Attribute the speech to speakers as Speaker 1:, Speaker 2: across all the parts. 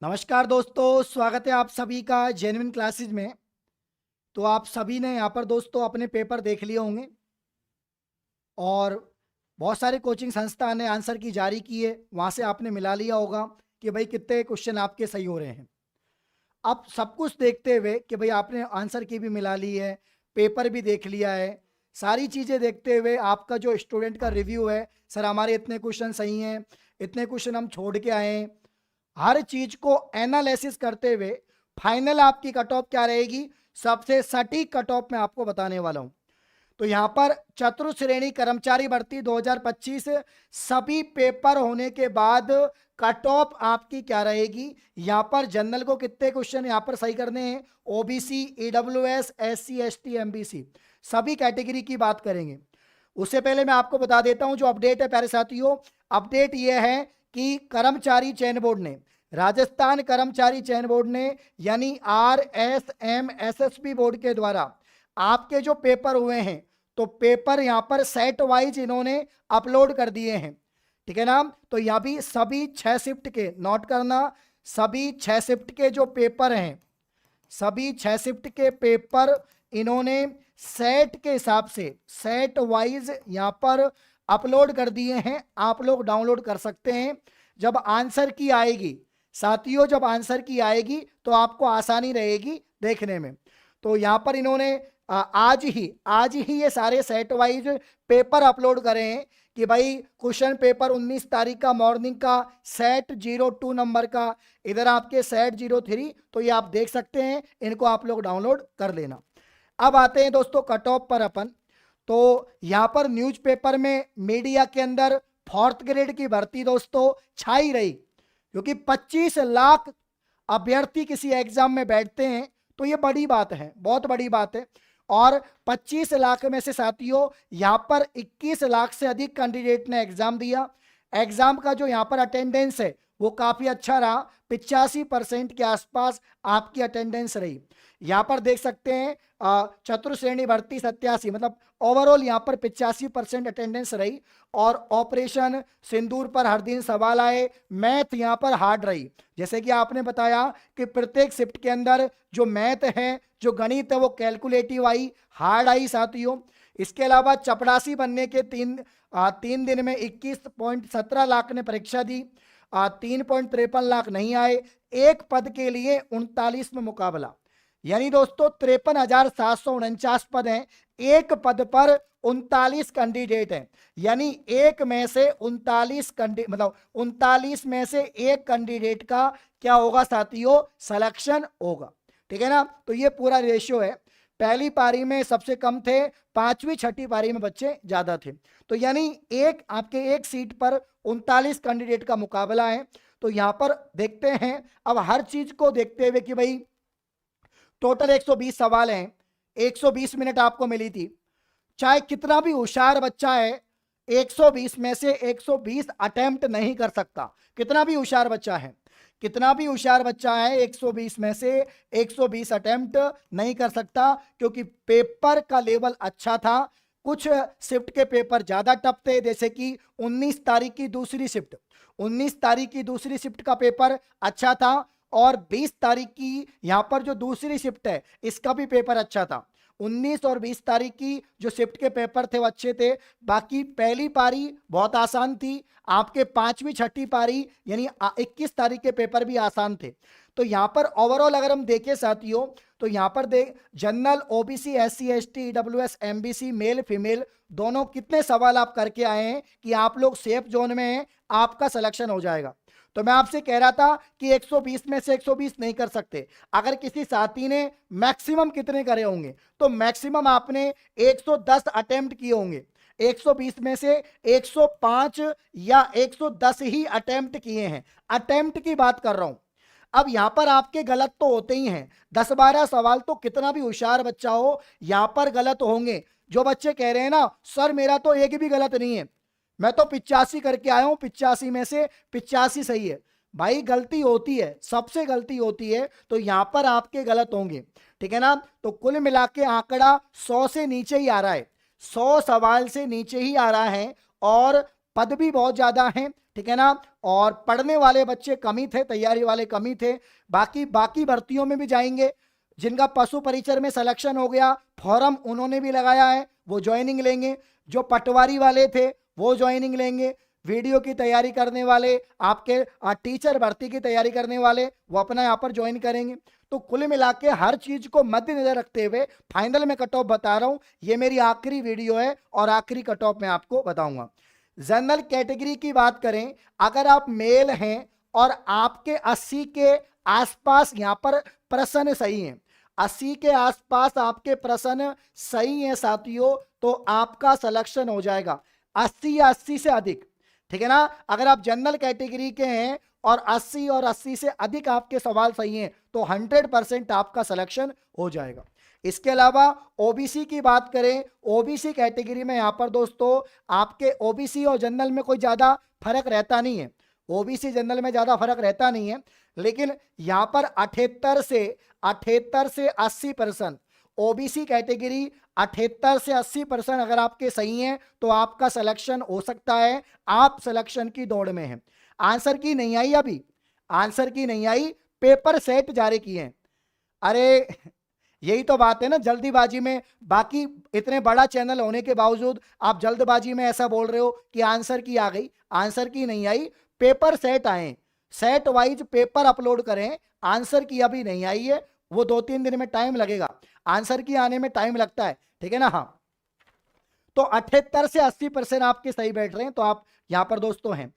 Speaker 1: नमस्कार दोस्तों, स्वागत है आप सभी का जेन्युइन क्लासेज में। तो आप सभी ने यहाँ पर दोस्तों अपने पेपर देख लिए होंगे और बहुत सारे कोचिंग संस्था ने आंसर की जारी की है। वहाँ से आपने मिला लिया होगा कि भाई कितने क्वेश्चन आपके सही हो रहे हैं। अब सब कुछ देखते हुए कि भाई आपने आंसर की भी मिला ली है, पेपर भी देख लिया है, सारी चीज़ें देखते हुए आपका जो स्टूडेंट का रिव्यू है, सर हमारे इतने क्वेश्चन सही हैं, इतने क्वेश्चन हम छोड़ के आए हैं, हर चीज को एनालिसिस करते हुए फाइनल आपकी कट ऑफ क्या रहेगी, सबसे सटीक कट ऑफ मैं आपको बताने वाला हूं। तो यहां पर चतुर्श्रेणी कर्मचारी भर्ती 2025 सभी पेपर होने के बाद कट ऑफ आपकी क्या रहेगी। यहां पर जनरल को कितने क्वेश्चन यहां पर सही करने हैं, OBC, EWS, SC, ST, MBC सभी कैटेगरी की बात करेंगे। उससे पहले मैं आपको बता देता हूं जो अपडेट है प्यारे साथियों। अपडेट यह है कि कर्मचारी चयन बोर्ड ने, राजस्थान कर्मचारी चयन बोर्ड ने यानी RSMSSB बोर्ड के द्वारा आपके जो पेपर हुए हैं तो पेपर यहां पर सेट वाइज इन्होंने अपलोड कर दिए हैं, ठीक है ना। तो यहां भी सभी 6 शिफ्ट के, नोट करना, सभी 6 शिफ्ट के जो पेपर हैं, सभी 6 शिफ्ट के पेपर इन्होंने सेट के हिसाब से सेट वाइज यहां पर अपलोड कर दिए हैं। आप लोग डाउनलोड कर सकते हैं। जब आंसर की आएगी साथियों, जब आंसर की आएगी तो आपको आसानी रहेगी देखने में। तो यहां पर इन्होंने आज ही ये सारे सेट वाइज पेपर अपलोड करे हैं कि भाई क्वेश्चन पेपर 19 तारीख का मॉर्निंग का सेट 02 नंबर का, इधर आपके सेट 03, तो ये आप देख सकते हैं, इनको आप लोग डाउनलोड कर लेना। अब आते हैं दोस्तों कट ऑफ पर अपन। तो यहां पर न्यूज़पेपर में मीडिया के अंदर 4th ग्रेड की भर्ती दोस्तों छाई रही, क्योंकि 25 लाख अभ्यर्थी किसी एग्जाम में बैठते हैं तो ये बड़ी बात है, बहुत बड़ी बात है। और 25 लाख में से साथियों यहां पर 21 लाख से अधिक कैंडिडेट ने एग्जाम दिया। एग्जाम का जो यहां पर अटेंडेंस है वो काफी अच्छा रहा, 85% के आसपास आपकी अटेंडेंस रही। यहां पर देख सकते हैं चतुर्श्रेणी भर्ती 87, मतलब ओवरऑल यहां पर 85% अटेंडेंस रही। और ऑपरेशन सिंदूर पर हर दिन सवाल आए, मैथ यहां पर हार्ड रही, जैसे कि आपने बताया कि प्रत्येक शिफ्ट के अंदर जो मैथ है, जो गणित है, वो कैलकुलेटिव आई, हार्ड आई साथियों। इसके अलावा चपरासी बनने के 3 दिन में 21.17 लाख ने परीक्षा दी, 3.53 लाख नहीं आए। एक पद के लिए 39 में मुकाबला, यानी दोस्तों 53,749 पद हैं, एक पद पर 39 कैंडिडेट हैं, यानी एक में से 39 मतलब 39 में से एक कैंडिडेट का क्या होगा साथियों, सिलेक्शन होगा, ठीक है ना। तो ये पूरा रेशियो है। पहली पारी में सबसे कम थे, 5वीं 6ठी पारी में बच्चे ज्यादा थे। तो यानी आपके एक सीट पर 39 कैंडिडेट का मुकाबला है। तो यहां पर देखते हैं, अब हर चीज को देखते हुए कि भाई टोटल 120 सवाल हैं, 120 मिनट आपको मिली थी। चाहे कितना भी होशियार बच्चा है, 120 में से 120 अटेम्प्ट नहीं कर सकता। कितना भी होशियार बच्चा है, कितना भी होशियार बच्चा है, 120 में से 120 अटेम्प्ट नहीं कर सकता, क्योंकि पेपर का लेवल अच्छा था। कुछ शिफ्ट के पेपर ज्यादा टफ थे, जैसे कि 19 तारीख की दूसरी शिफ्ट, 19 तारीख की दूसरी शिफ्ट का पेपर अच्छा था, और 20 तारीख की यहां पर जो दूसरी शिफ्ट है इसका भी पेपर अच्छा था। 19 और 20 तारीख की जो शिफ्ट के पेपर थे वो अच्छे थे। बाकी पहली पारी बहुत आसान थी, आपके 5वीं 6ठी पारी यानी 21 तारीख के पेपर भी आसान थे। तो यहां पर ओवरऑल अगर हम देखें साथियों, तो यहां पर देख general, OBC, SC, ST, EWS, MBC, male female दोनों कितने सवाल आप करके आए हैं कि आप लोग सेफ जोन में हैं, आपका सिलेक्शन हो जाएगा। तो मैं आपसे कह रहा था कि 120 में से 120 नहीं कर सकते। अगर किसी साथी ने मैक्सिमम कितने करे होंगे, तो मैक्सिमम आपने 110 अटेम्प्ट किए होंगे। 120 में से 105 या 110 ही अटेम्प्ट किए हैं, अटेम्प्ट की बात कर रहा हूं। अब यहां पर आपके गलत तो होते ही हैं, 10-12 सवाल तो कितना भी होशियार बच्चा हो यहां पर गलत होंगे। जो बच्चे कह रहे हैं ना सर मेरा तो एक भी गलत नहीं है, मैं तो 85 करके आया हूं, 85 में से 85 सही है, भाई गलती होती है, सबसे गलती होती है। तो यहां पर आपके गलत होंगे, ठीक है ना। तो कुल मिला के आंकड़ा 100 से नीचे ही आ रहा है, 100 सवाल से नीचे ही आ रहा है, और पद भी बहुत ज्यादा हैं, ठीक है ना। और पढ़ने वाले बच्चे कम ही थे, तैयारी वाले कम ही थे। बाकी भर्तियों में भी जाएंगे। जिनका पशु परिचर में सिलेक्शन हो गया, फॉर्म उन्होंने भी लगाया है, वो ज्वाइनिंग लेंगे। जो पटवारी वाले थे वो ज्वाइनिंग लेंगे। वीडियो की तैयारी करने वाले, आपके टीचर भर्ती की तैयारी करने वाले, वो अपना यहाँ पर ज्वाइन करेंगे। तो कुल मिला के हर चीज को मद्देनजर रखते हुए फाइनल में कट ऑफ बता रहा हूं। ये मेरी आखिरी वीडियो है और आखिरी कट ऑफ मैं आपको बताऊंगा। जनरल कैटेगरी की बात करें, अगर आप मेल हैं और आपके 80 के आसपास यहां पर प्रश्न सही हैं, 80 के आसपास आपके प्रश्न सही हैं साथियों, तो आपका सिलेक्शन हो जाएगा। 80 या 80 से अधिक, ठीक है ना। अगर आप जनरल कैटेगरी के हैं और 80 और 80 से अधिक आपके सवाल सही हैं तो 100% आपका सिलेक्शन हो जाएगा। इसके अलावा ओबीसी की बात करें, ओबीसी कैटेगरी में यहां पर दोस्तों आपके ओबीसी और जनरल में कोई ज्यादा फर्क रहता नहीं है। ओबीसी जनरल में ज्यादा फर्क रहता नहीं है, लेकिन यहां पर 78 से 80% ओबीसी कैटेगरी 78 से 80% अगर आपके सही हैं तो आपका सिलेक्शन हो सकता है। आप सिलेक्शन की दौड़ में हैं। आंसर की नहीं आई, अभी आंसर की नहीं आई, पेपर सेट जारी किए हैं। अरे यही तो बात है ना, जल्दीबाजी में। बाकी इतने बड़ा चैनल होने के बावजूद आप जल्दबाजी में ऐसा बोल रहे हो कि आंसर की आ गई। आंसर की नहीं आई, पेपर सेट आए, सेट वाइज पेपर अपलोड करें। आंसर की अभी नहीं आई है, वो 2-3 दिन में टाइम लगेगा। आंसर की आने में टाइम लगता है, ठीक है ना। हाँ, तो 78 से 80% आपके सही बैठ रहे हैं, तो आप यहां पर दोस्तों हैं।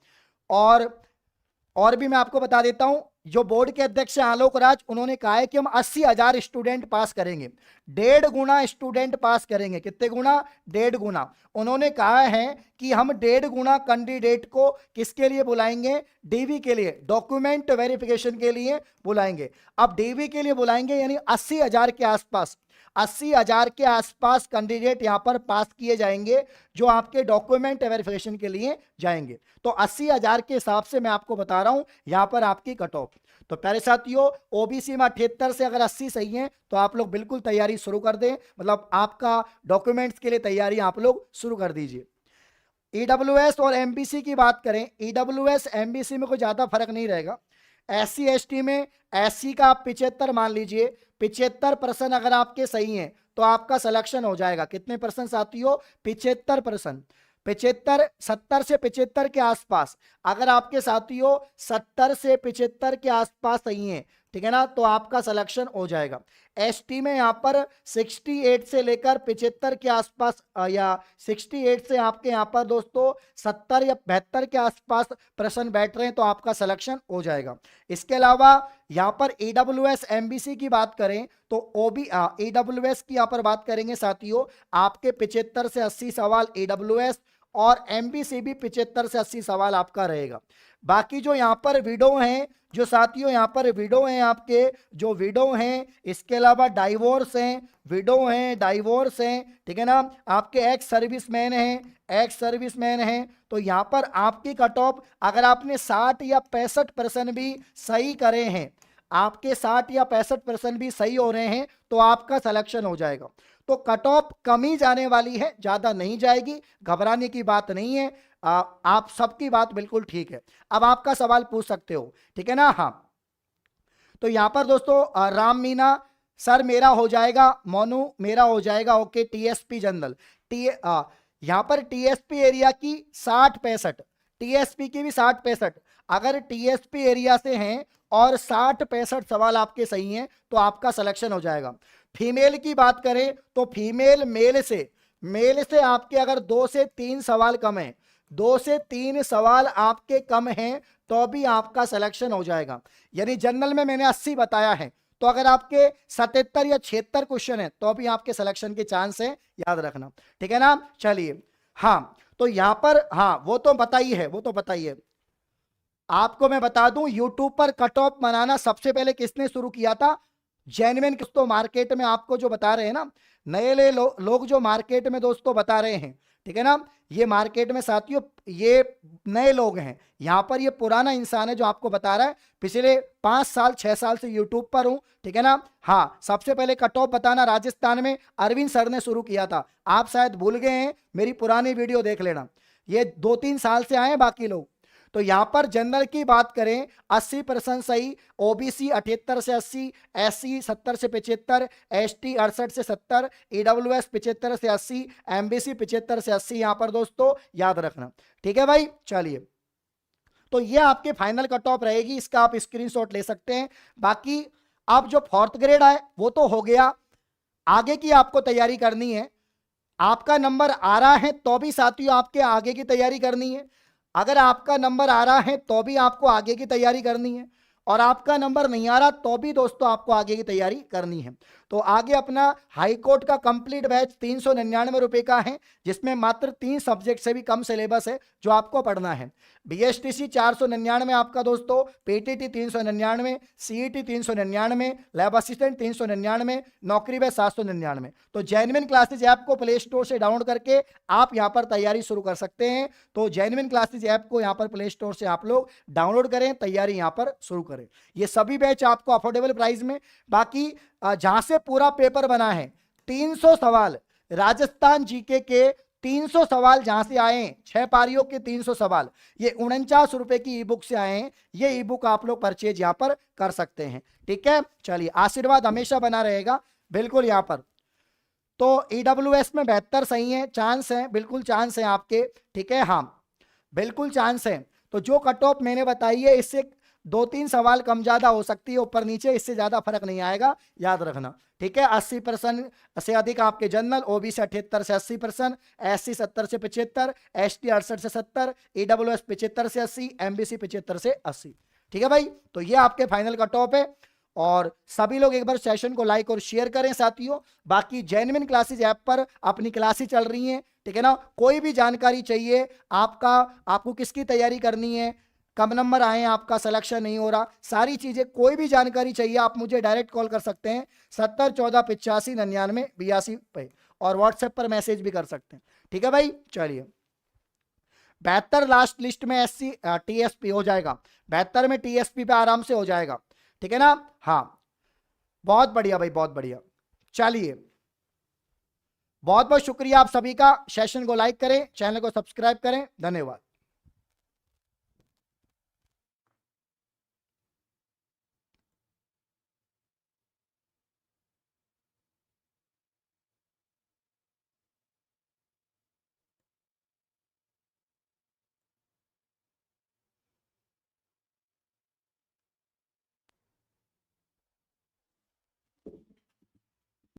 Speaker 1: और भी मैं आपको बता देता हूं, जो बोर्ड के अध्यक्ष आलोक राज, उन्होंने कहा है कि हम 80,000 स्टूडेंट पास करेंगे, 1.5 गुना स्टूडेंट पास करेंगे। कितने गुना? 1.5 गुना। उन्होंने कहा है कि हम 1.5 गुना कैंडिडेट को किसके लिए बुलाएंगे? डीवी के लिए, डॉक्यूमेंट वेरिफिकेशन के लिए बुलाएंगे। अब डीवी के लिए बुलाएंगे यानी 80,000 के आसपास, 80,000 के आसपास कैंडिडेट यहां पर पास किए जाएंगे जो आपके डॉक्यूमेंट वेरिफिकेशन के लिए जाएंगे। तो 80,000 के हिसाब से मैं आपको बता रहा हूं यहां पर आपकी कट ऑफ। तो प्यारे साथियों, ओबीसी में 78 से अगर 80 सही है तो आप लोग बिल्कुल तैयारी शुरू कर दें, मतलब आपका डॉक्यूमेंट्स के लिए तैयारी आप लोग शुरू कर दीजिए। ईडब्ल्यूएस और एमबीसी की बात करें, ईडब्ल्यूएस एमबीसी में कोई ज्यादा फर्क नहीं रहेगा। एससी एसटी में एससी का आप 75 मान लीजिए, 75% अगर आपके सही हैं तो आपका सिलेक्शन हो जाएगा। कितने परसेंट साथियों? 75%। 75, 70 से 75 के आसपास अगर आपके साथियों 70 से 75 के आसपास सही हैं, ठीक है ना, तो आपका सिलेक्शन हो जाएगा। एसटी में यहाँ पर 68 से लेकर 75 के आसपास या 68 से आपके यहाँ पर दोस्तों 70 या 72 के आसपास प्रश्न बैठ रहे हैं तो आपका सिलेक्शन हो जाएगा। इसके अलावा यहाँ पर ईडब्ल्यूएस एमबीसी की बात करें तो ईडब्ल्यूएस की यहाँ पर बात करेंगे साथियों, आपके 75 से 80 सवाल ईडब्ल्यूएस और एमबीसी भी 75 से 80 सवाल आपका रहेगा। बाकी जो यहाँ पर विडो हैं, जो साथियों यहाँ पर विडो हैं, आपके जो विडो हैं, इसके अलावा डाइवोर्स हैं, विडो हैं, डाइवोर्स हैं, ठीक है ना, आपके एक्स सर्विसमैन हैं, तो यहाँ पर आपकी कट ऑफ अगर आपने 60 या 65% भी सही करे हैं, आपके 60 या 65% भी सही हो रहे हैं तो आपका सिलेक्शन हो जाएगा। तो कट ऑफ कम ही जाने वाली है, ज्यादा नहीं जाएगी, घबराने की बात नहीं है। आप सबकी बात बिल्कुल ठीक है। अब आपका सवाल पूछ सकते हो, ठीक है ना। हाँ, तो यहां पर दोस्तों राम मीना सर मेरा हो जाएगा, मोनू मेरा हो जाएगा, ओके। टीएसपी जनरल यहां पर टीएसपी एरिया की 60-65, टीएसपी की भी 60-65, अगर टीएसपी एरिया से हैं और 60-65 सवाल आपके सही हैं तो आपका सिलेक्शन हो जाएगा। फीमेल की बात करें तो फीमेल मेल से आपके अगर 2 से 3 सवाल कम है, 2 से 3 सवाल आपके कम हैं तो भी आपका सिलेक्शन हो जाएगा। यानी जनरल में मैंने 80 बताया है, तो अगर आपके 77 या 76 क्वेश्चन है तो भी आपके सिलेक्शन के चांस है, याद रखना, ठीक है ना। चलिए, हाँ, तो यहां पर हाँ वो तो बताइए आपको मैं बता दूं, यूट्यूब पर कट ऑफ बनाना सबसे पहले किसने शुरू किया था? जेन्युइन। दोस्तों मार्केट में आपको जो बता रहे हैं ना, नए लोग जो मार्केट में दोस्तों बता रहे हैं, ठीक है ना, ये मार्केट में साथियों ये नए लोग हैं। यहां पर ये पुराना इंसान है जो आपको बता रहा है, पिछले 5 साल 6 साल से यूट्यूब पर हूं, ठीक है ना। हाँ, सबसे पहले कट ऑफ बताना राजस्थान में अरविंद सर ने शुरू किया था, आप शायद भूल गए हैं, मेरी पुरानी वीडियो देख लेना, ये 2-3 साल से आए बाकी लोग। तो यहां पर जनरल की बात करें 80% सही, ओबीसी 78 से 80, एससी 70 से 75, एसटी 68 से 70, ईडब्ल्यूएस 75 से 80, एमबीसी 75 से 80 यहां पर दोस्तों याद रखना। ठीक है भाई, चलिए तो ये आपके फाइनल कट ऑफ रहेगी, इसका आप स्क्रीनशॉट ले सकते हैं। बाकी अब जो फोर्थ ग्रेड है वो तो हो गया, आगे की आपको तैयारी करनी है। आपका नंबर आ रहा है तो भी साथियों आपके आगे की तैयारी करनी है, अगर आपका नंबर आ रहा है तो भी आपको आगे की तैयारी करनी है, और आपका नंबर नहीं आ रहा तो भी दोस्तों आपको आगे की तैयारी करनी है। तो आगे अपना हाई कोर्ट का कंप्लीट बैच 399 रुपए का है, जिसमें मात्र 3 सब्जेक्ट से भी कम सिलेबस है जो आपको पढ़ना है। बीएसटीसी 499 आपका दोस्तों, पीटीटी 399, सीईटी 399, लैब असिस्टेंट 399, नौकरी बैच 799। तो जेन्युइन क्लासेज ऐप को प्ले स्टोर से डाउनलोड करके आप यहाँ पर तैयारी शुरू कर सकते हैं। तो जेन्युइन क्लासेज ऐप को यहाँ पर प्ले स्टोर से आप लोग डाउनलोड करें, तैयारी यहाँ पर शुरू करें। ये सभी बैच आपको अफोर्डेबल प्राइस में। बाकी जहां से पूरा पेपर बना है 300 सवाल, राजस्थान जीके के 300 सवाल जहां से आए हैं, 6 पारियों के 300 सवाल, ये 49 रुपए की ई बुक से आए हैं। ये ई बुक आप लोग परचेज यहां पर कर सकते हैं। ठीक है, चलिए आशीर्वाद हमेशा बना रहेगा बिल्कुल यहां पर। तो ईडब्ल्यूएस में 72 सही है, चांस है, बिल्कुल चांस है आपके। ठीक है, हाँ बिल्कुल चांस है। तो जो कट ऑफ मैंने बताई है इससे 2-3 सवाल कम ज्यादा हो सकती है, ऊपर नीचे, इससे ज्यादा फर्क नहीं आएगा, याद रखना। ठीक है, 80% से अधिक आपके जनरल, ओबीसी 78 से 80%, एससी 70 से 75, एसटी 68 से 70, ईडब्ल्यूएस 75 से 80, एमबीसी 75 से 80। ठीक है भाई, तो ये आपके फाइनल कट ऑफ है। और सभी लोग एक बार सेशन को लाइक और शेयर करें साथियों। बाकी जेन्युइन क्लासेज ऐप पर अपनी क्लासेज चल रही हैं, ठीक है ना। कोई भी जानकारी चाहिए आपको किसकी तैयारी करनी है, कम नंबर आए, आपका सिलेक्शन नहीं हो रहा, सारी चीजें, कोई भी जानकारी चाहिए आप मुझे डायरेक्ट कॉल कर सकते हैं 70 14 85 99 82 पे, और व्हाट्सएप पर मैसेज भी कर सकते हैं। ठीक है भाई, चलिए 72 लास्ट लिस्ट में एससी टीएसपी हो जाएगा, 72 में टीएसपी पे आराम से हो जाएगा। ठीक है ना, हाँ बहुत बढ़िया भाई, बहुत बढ़िया। चलिए बहुत बहुत शुक्रिया आप सभी का। सेशन को लाइक करें, चैनल को सब्सक्राइब करें, धन्यवाद।